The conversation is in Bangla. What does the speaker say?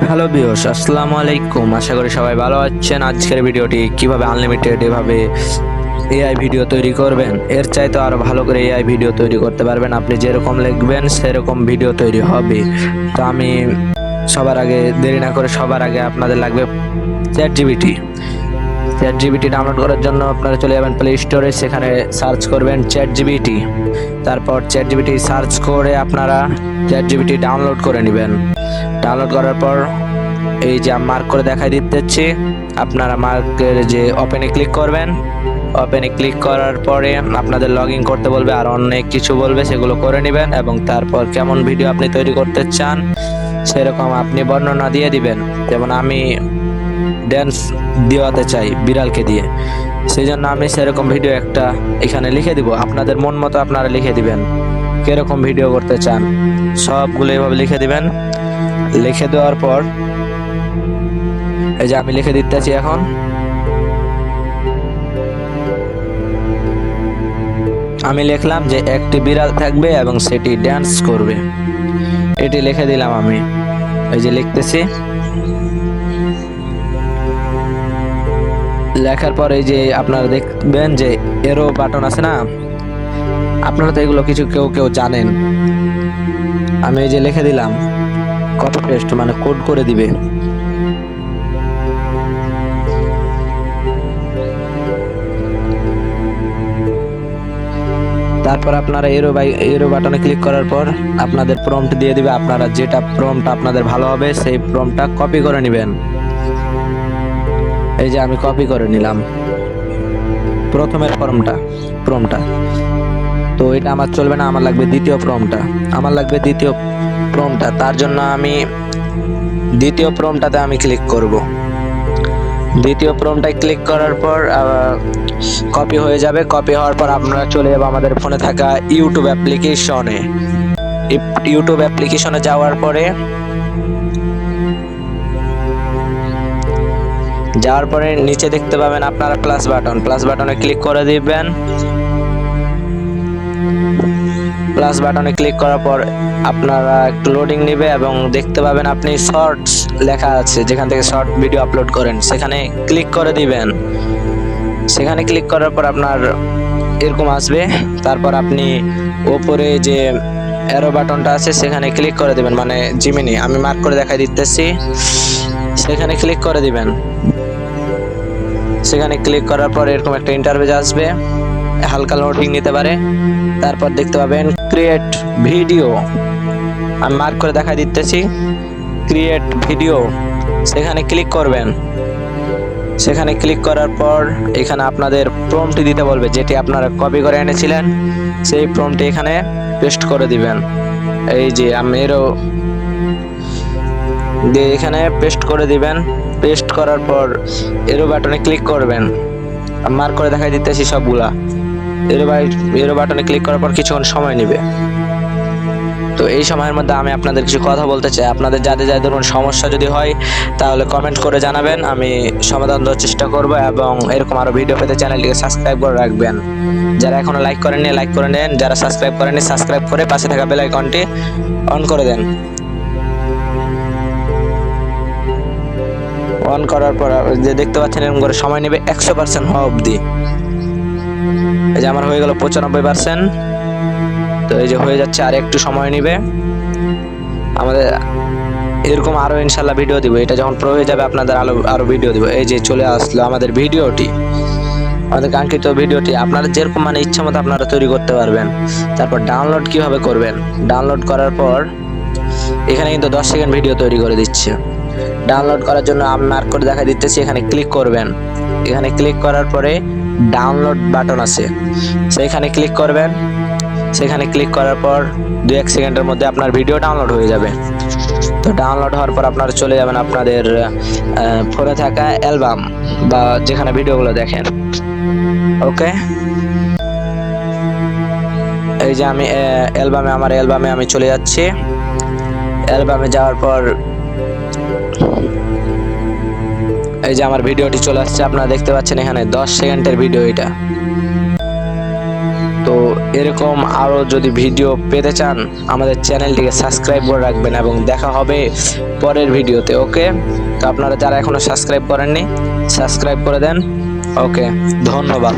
হ্যালো ভিউয়ার্স, আসসালামু আলাইকুম। আশা করি সবাই ভালো আছেন। আজকের ভিডিওটি কিভাবে আনলিমিটেড এভাবে এআই ভিডিও তৈরি করবেন, এর চাইতে আরো ভালো করে এআই ভিডিও তৈরি করতে পারবেন। আপনি যেরকম লিখবেন সেরকম ভিডিও তৈরি হবে। তো আমি সবার আগে দেরি না করে আপনাদের লাগবে চ্যাট জিপিটি ডাউনলোড করার জন্য আপনারা চলে যাবেন প্লে স্টোরে, সেখানে সার্চ করবেন চ্যাট জিপিটি। তারপর চ্যাট জিপিটি সার্চ করে আপনারা চ্যাট জিপিটি ডাউনলোড করে নেবেন। ডাউনলোড করার পর এই যে মার্ক করে দেখাই দিতেছি, আপনারা মার্কের যে ওপেনে ক্লিক করবেন। ওপেনে ক্লিক করার পরে আপনাদের লগ ইন করতে বলবে, আর অনেক কিছু বলবে, সেগুলো করে নেবেন। এবং তারপর কেমন ভিডিও আপনি তৈরি করতে চান সেরকম আপনি বর্ণনা দিয়ে দিবেন। যেমন আমি ড্যান্স দেওয়াতে চাই বিড়ালকে দিয়ে, সেই জন্য আমি সেরকম ভিডিও একটা এখানে লিখে দিব। আপনাদের মন মতো আপনারা লিখে দিবেন কিরকম ভিডিও করতে চান, সবগুলো এভাবে লিখে দিবেন। লিখে দেওয়ার পর এই যে আমি লিখে দিতেছি। এখন আমি লিখলাম যে একটি বিড়াল থাকবে এবং সেটি ড্যান্স করবে, এটি লিখে দিলাম আমি। এই যে লিখতেছি, লেখার পর এই যে আপনারা দেখবেন যে এরো বাটন আছে না, আপনারা তো এগুলো কিছু কেউ কেউ জানেন। আমি এই যে লিখে দিলাম, কপি পেস্ট মানে কোড করে দিবে। তারপর আপনারা এরো বাটনে ক্লিক করার পর আপনাদের প্রম্পট দিয়ে দিবে। আপনারা যেটা প্রম্পট আপনাদের ভালো হবে সেই প্রম্পটটা কপি করে নেবেন। এই যে আমি কপি করে নিলাম প্রথমের প্রম্পটটা। তো এটা আমার চলবে না, আমার লাগবে দ্বিতীয় প্রম্পটটা। তার জন্য আমি দ্বিতীয় প্রম্পটটাতে আমি ক্লিক করব। দ্বিতীয় প্রম্পটটায় ক্লিক করার পর কপি হয়ে যাবে। কপি হওয়ার পর আপনারা চলে যাবো আমাদের ফোনে থাকা ইউটিউব অ্যাপ্লিকেশনে যাওয়ার পরে নিচে দেখতে পাবেন আপনারা প্লাস বাটনে ক্লিক করে দিবেন। প্লাস বাটনে ক্লিক করার পর আপনারা একটু লোডিং নেবে এবং দেখতে পাবেন আপনি শর্টস লেখা আছে, যেখান থেকে শর্ট ভিডিও আপলোড করেন সেখানে ক্লিক করে দিবেন। সেখানে ক্লিক করার পর আপনার এরকম আসবে। তারপর আপনি উপরে যে অ্যারো বাটনটা আছে সেখানে ক্লিক করে দিবেন, মানে জিমিনি আমি মার্ক করে দেখাই দিতেছি, সেখানে ক্লিক করে দিবেন। সেখানে ক্লিক করার পর এরকম একটা ইন্টারফেস আসবে, হালকা লোডিং নিতে পারে। তারপর দেখতে পাবেন ক্রিয়েট ভিডিও, আমি মার্ক করে দেখাই দিতেছি, ক্রিয়েট ভিডিও, সেখানে ক্লিক করবেন। সেখানে ক্লিক করার পর এখানে আপনাদের প্রম্পট দিতে বলবে, যেটি আপনারা কপি করে এনেছিলেন সেই প্রম্পট এখানে পেস্ট করে দিবেন। এই যে আমি এখানে পেস্ট করে দিবেন। পেস্ট করার পর এরো বাটনে ক্লিক করবেন, মার্ক করে দেখাই দিতেছি সবগুলা। এরো বাটনে ক্লিক করার পর কিছুক্ষণ সময় নেবে। তো এই সময়ের মধ্যে আমি আপনাদের কিছু কথা বলতে চাই। আপনাদের যাদের ধরুন সমস্যা যদি হয় তাহলে কমেন্ট করে জানাবেন, আমি সমাধান দেওয়ার চেষ্টা করব। এবং এরকম আরো ভিডিও পেতে চ্যানেলটিকে সাবস্ক্রাইব করে রাখবেন। যারা এখনো লাইক করেননি লাইক করে নেন, যারা সাবস্ক্রাইব করেননি সাবস্ক্রাইব করে পাশে থাকা বেল আইকনটি অন করে দেন। অন করার পর যে দেখতে পাচ্ছেন এরকম করে সময় নেবে 100% হওয়া অবধি। এই যে আমার হয়ে গেল 95%। তো এই যে হয়ে যাচ্ছে, আর একটু সময় নেবে। আমাদের এরকম আরো ইনশাল্লাহ ভিডিও দিব। এটা যখন প্রো হয়ে যাবে আপনাদের আরো ভিডিও দিব। এই যে চলে আসলো আমাদের ভিডিওটি, আমাদের কাঙ্ক্ষিত ভিডিওটি। আপনারা যেরকম মানে ইচ্ছা মতো আপনারা তৈরি করতে পারবেন। তারপর ডাউনলোড কিভাবে করবেন, ডাউনলোড করার পর এখানে কিন্তু 10 সেকেন্ড ভিডিও তৈরি করে দিচ্ছে। ডাউনলোড করার জন্য আমি মার্ক করে দেখা দিতেছি, এখানে ক্লিক করবেন। এখানে ক্লিক করার পরে ডাউনলোড বাটন আছে, সেইখানে ক্লিক করবেন। সেখানে ক্লিক করার পর 2-1 সেকেন্ডের মধ্যে আপনার ভিডিও ডাউনলোড হয়ে যাবে। তো ডাউনলোড হওয়ার পর আপনারা চলে যাবেন আপনাদের ফোনে থাকা অ্যালবাম বা যেখানে ভিডিওগুলো দেখেন। ওকে, এই যে আমি আমার অ্যালবামে আমি চলে যাচ্ছি। অ্যালবামে যাওয়ার পর এই যে আমার ভিডিওটি চলে আসছে, আপনারা দেখতে পাচ্ছেন এখানে 10 সেকেন্ডের ভিডিও। এটা তো এরকম আরও যদি ভিডিও পেতে চান আমাদের চ্যানেলটিকে সাবস্ক্রাইব করে রাখবেন এবং দেখা হবে পরের ভিডিওতে। ওকে, তো আপনারা যারা এখনো সাবস্ক্রাইব করেননি সাবস্ক্রাইব করে দেন। ওকে, ধন্যবাদ।